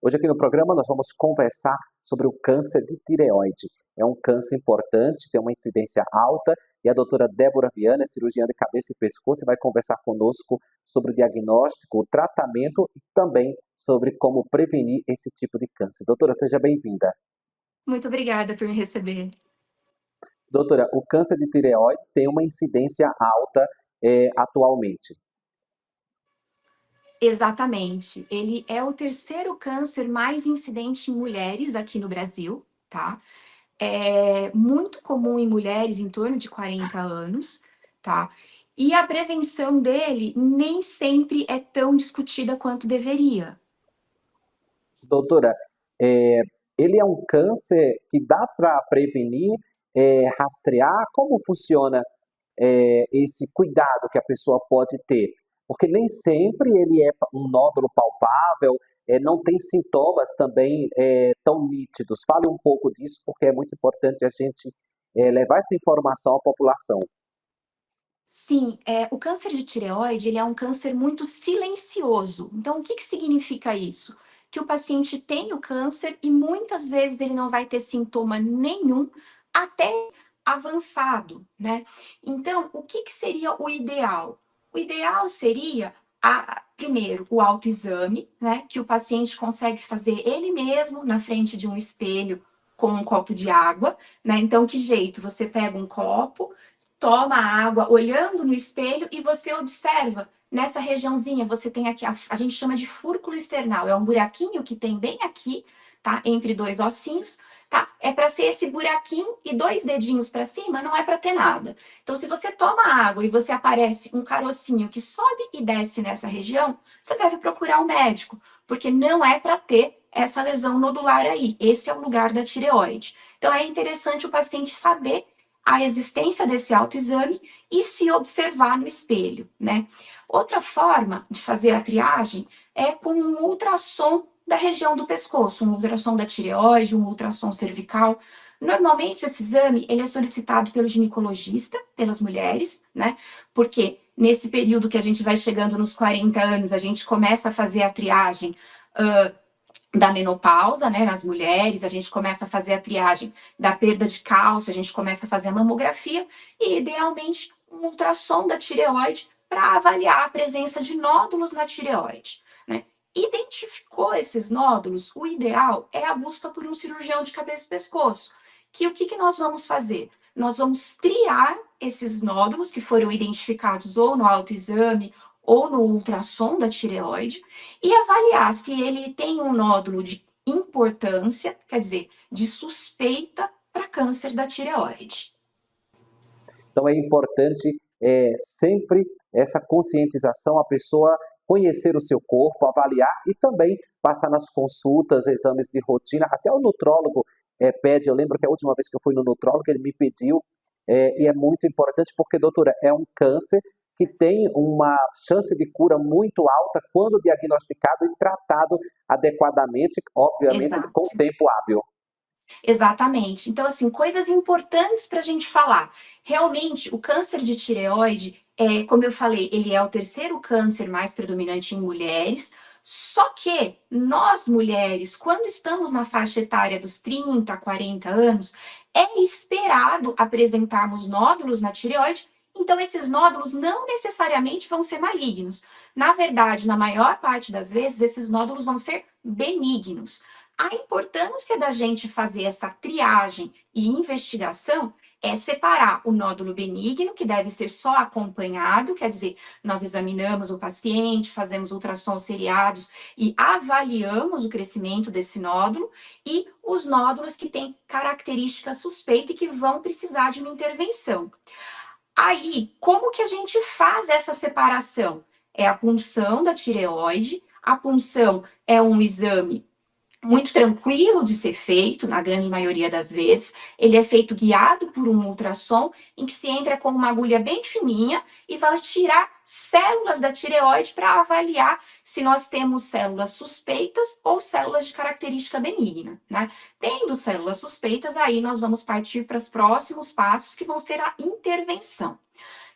Hoje aqui no programa nós vamos conversar sobre o câncer de tireoide. É um câncer importante, tem uma incidência alta e a doutora Débora Viana, cirurgiã de cabeça e pescoço, vai conversar conosco sobre o diagnóstico, o tratamento e também sobre como prevenir esse tipo de câncer. Doutora, seja bem-vinda. Muito obrigada por me receber. Doutora, o câncer de tireoide tem uma incidência alta atualmente. Exatamente. Ele é o terceiro câncer mais incidente em mulheres aqui no Brasil, tá? É muito comum em mulheres em torno de 40 anos, tá? E a prevenção dele nem sempre é tão discutida quanto deveria. Doutora, eh, ele é um câncer que dá para prevenir, rastrear? Como funciona, esse cuidado que a pessoa pode ter? Porque nem sempre ele é um nódulo palpável, não tem sintomas também, tão nítidos. Fale um pouco disso, porque é muito importante a gente, levar essa informação à população. Sim, o câncer de tireoide, ele é um câncer muito silencioso. Então, o que que significa isso? Que o paciente tem o câncer e muitas vezes ele não vai ter sintoma nenhum até avançado, né? Então, o que que seria o ideal? O ideal seria, primeiro, o autoexame, né? Que o paciente consegue fazer ele mesmo na frente de um espelho com um copo de água, né? Então, que jeito? Você pega um copo, toma a água olhando no espelho e você observa nessa regiãozinha, você tem aqui, a gente chama de fúrculo external, é um buraquinho que tem bem aqui, tá? Entre dois ossinhos, tá? É para ser esse buraquinho e dois dedinhos para cima, não é para ter nada. Então, se você toma água e você aparece um carocinho que sobe e desce nessa região, você deve procurar um médico, porque não é para ter essa lesão nodular aí. Esse é o lugar da tireoide. Então, é interessante o paciente saber a existência desse autoexame e se observar no espelho, né? Outra forma de fazer a triagem é com um ultrassom da região do pescoço, um ultrassom da tireoide, um ultrassom cervical. Normalmente esse exame ele é solicitado pelo ginecologista, pelas mulheres, né? Porque nesse período que a gente vai chegando nos 40 anos, a gente começa a fazer a triagem da menopausa, né, nas mulheres, a gente começa a fazer a triagem da perda de cálcio, a gente começa a fazer a mamografia e, idealmente, um ultrassom da tireoide para avaliar a presença de nódulos na tireoide, né? Identificou esses nódulos, o ideal é a busca por um cirurgião de cabeça e pescoço. Que o que, que nós vamos fazer? Nós vamos triar esses nódulos que foram identificados ou no autoexame ou no ultrassom da tireoide e avaliar se ele tem um nódulo de importância, quer dizer, de suspeita para câncer da tireoide. Então é importante sempre essa conscientização, a pessoa conhecer o seu corpo, avaliar e também passar nas consultas, exames de rotina. Até o nutrólogo pede, eu lembro que a última vez que eu fui no nutrólogo, ele me pediu, e é muito importante porque, doutora, é um câncer que tem uma chance de cura muito alta quando diagnosticado e tratado adequadamente, obviamente com Exato. tempo hábil. Exatamente. Então, assim, coisas importantes para a gente falar. Realmente, o câncer de tireoide, como eu falei, ele é o terceiro câncer mais predominante em mulheres. Só que nós mulheres, quando estamos na faixa etária dos 30, 40 anos, é esperado apresentarmos nódulos na tireoide. Então, esses nódulos não necessariamente vão ser malignos. Na verdade, na maior parte das vezes, esses nódulos vão ser benignos. A importância da gente fazer essa triagem e investigação é separar o nódulo benigno, que deve ser só acompanhado, quer dizer, nós examinamos o paciente, fazemos ultrassons seriados e avaliamos o crescimento desse nódulo, e os nódulos que têm característica suspeita e que vão precisar de uma intervenção. Aí, como que a gente faz essa separação? É a punção da tireoide. A punção é um exame muito tranquilo de ser feito, na grande maioria das vezes. Ele é feito guiado por um ultrassom, em que se entra com uma agulha bem fininha e vai tirar células da tireoide para avaliar se nós temos células suspeitas ou células de característica benigna, né? Tendo células suspeitas, aí nós vamos partir para os próximos passos, que vão ser a intervenção.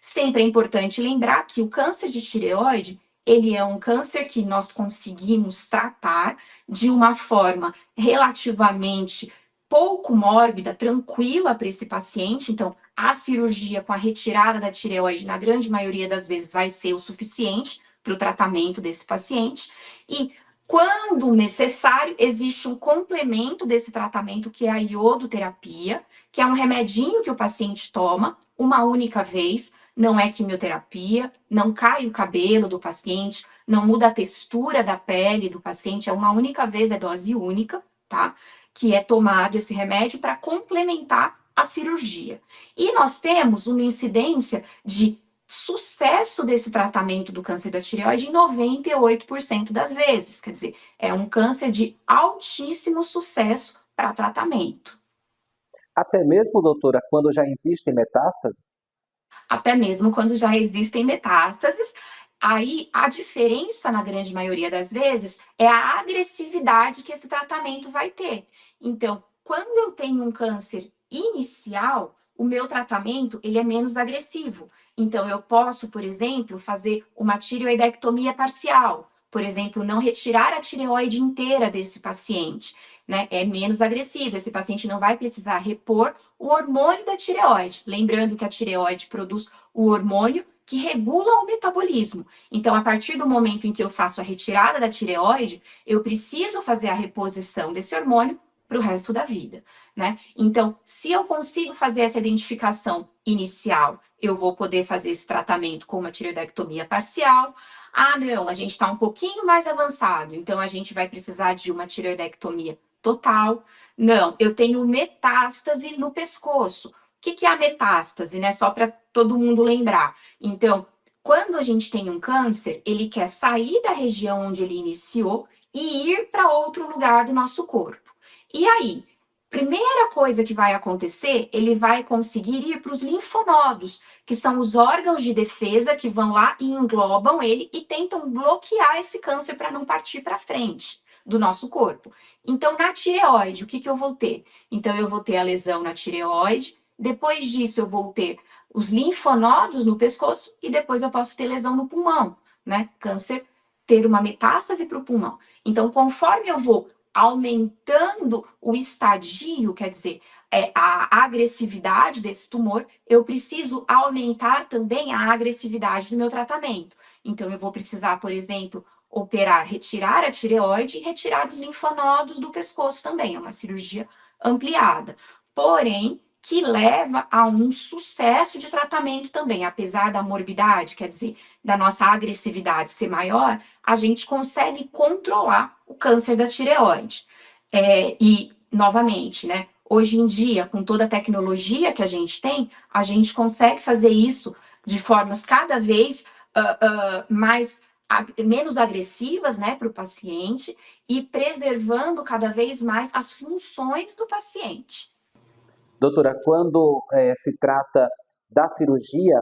Sempre é importante lembrar que o câncer de tireoide, ele é um câncer que nós conseguimos tratar de uma forma relativamente pouco mórbida, tranquila para esse paciente. Então, a cirurgia com a retirada da tireoide, na grande maioria das vezes, vai ser o suficiente para o tratamento desse paciente. E quando necessário, existe um complemento desse tratamento, que é a iodoterapia, que é um remedinho que o paciente toma uma única vez, não é quimioterapia, não cai o cabelo do paciente, não muda a textura da pele do paciente, é uma única vez, é dose única, tá? Que é tomado esse remédio para complementar a cirurgia. E nós temos uma incidência de sucesso desse tratamento do câncer da tireoide em 98% das vezes. Quer dizer, é um câncer de altíssimo sucesso para tratamento. Até mesmo, doutora, quando já existem metástases? Até mesmo quando já existem metástases. Aí a diferença, na grande maioria das vezes, é a agressividade que esse tratamento vai ter. Então, quando eu tenho um câncer inicial, o meu tratamento ele é menos agressivo. Então, eu posso, por exemplo, fazer uma tireoidectomia parcial. Por exemplo, não retirar a tireoide inteira desse paciente, né? É menos agressivo. Esse paciente não vai precisar repor o hormônio da tireoide. Lembrando que a tireoide produz o hormônio que regula o metabolismo. Então, a partir do momento em que eu faço a retirada da tireoide, eu preciso fazer a reposição desse hormônio para o resto da vida, né? Então, se eu consigo fazer essa identificação inicial, eu vou poder fazer esse tratamento com uma tireoidectomia parcial. Ah, não, a gente está um pouquinho mais avançado, então a gente vai precisar de uma tireoidectomia total. Não, eu tenho metástase no pescoço. O que é a metástase, né? Só para todo mundo lembrar. Então, quando a gente tem um câncer, ele quer sair da região onde ele iniciou e ir para outro lugar do nosso corpo. E aí, primeira coisa que vai acontecer, ele vai conseguir ir para os linfonodos, que são os órgãos de defesa que vão lá e englobam ele e tentam bloquear esse câncer para não partir para frente do nosso corpo. Então, na tireoide, o que eu vou ter? Então, eu vou ter a lesão na tireoide, depois disso, eu vou ter os linfonodos no pescoço e depois eu posso ter lesão no pulmão, né? Câncer, ter uma metástase para o pulmão. Então, conforme eu vou aumentando o estadio, quer dizer, a agressividade desse tumor, eu preciso aumentar também a agressividade do meu tratamento. Então, eu vou precisar, por exemplo, operar, retirar a tireoide e retirar os linfonodos do pescoço também. É uma cirurgia ampliada. Porém, que leva a um sucesso de tratamento também, apesar da morbidade, quer dizer, da nossa agressividade ser maior, a gente consegue controlar o câncer da tireoide. E, novamente, né, hoje em dia, com toda a tecnologia que a gente tem, a gente consegue fazer isso de formas cada vez menos agressivas, né, para o paciente e preservando cada vez mais as funções do paciente. Doutora, quando se trata da cirurgia,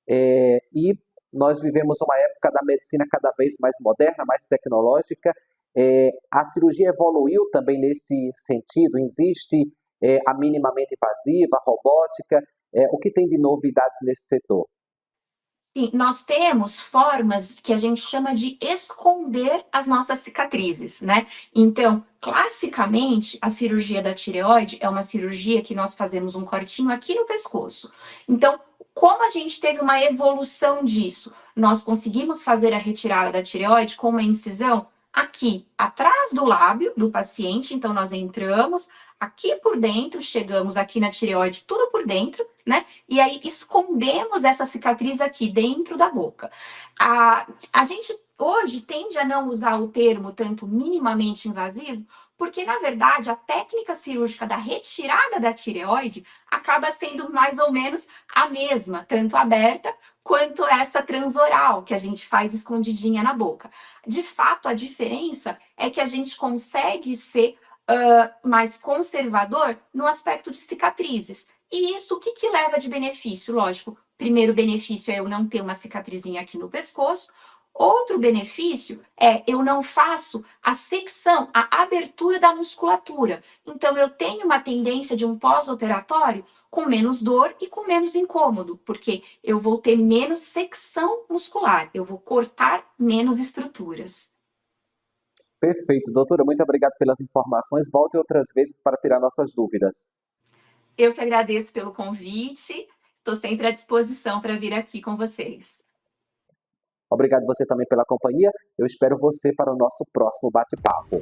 e nós vivemos uma época da medicina cada vez mais moderna, mais tecnológica, a cirurgia evoluiu também nesse sentido? Existe a minimamente invasiva, a robótica? O que tem de novidades nesse setor? Sim, nós temos formas que a gente chama de esconder as nossas cicatrizes, né? Então, classicamente, a cirurgia da tireoide é uma cirurgia que nós fazemos um cortinho aqui no pescoço. Então, como a gente teve uma evolução disso? Nós conseguimos fazer a retirada da tireoide com uma incisão aqui atrás do lábio do paciente. Então, nós entramos aqui por dentro, chegamos aqui na tireoide, tudo por dentro, né? E aí escondemos essa cicatriz aqui dentro da boca. A gente hoje tende a não usar o termo tanto minimamente invasivo, porque na verdade a técnica cirúrgica da retirada da tireoide acaba sendo mais ou menos a mesma, tanto aberta quanto essa transoral que a gente faz escondidinha na boca. De fato, a diferença é que a gente consegue ser mais conservador no aspecto de cicatrizes. E isso, o que leva de benefício? Lógico, primeiro benefício é eu não ter uma cicatrizinha aqui no pescoço. Outro benefício é eu não faço a secção, a abertura da musculatura. Então, eu tenho uma tendência de um pós-operatório com menos dor e com menos incômodo, porque eu vou ter menos secção muscular, eu vou cortar menos estruturas. Perfeito, doutora, muito obrigado pelas informações. Volte outras vezes para tirar nossas dúvidas. Eu que agradeço pelo convite, estou sempre à disposição para vir aqui com vocês. Obrigado você também pela companhia. Eu espero você para o nosso próximo bate-papo.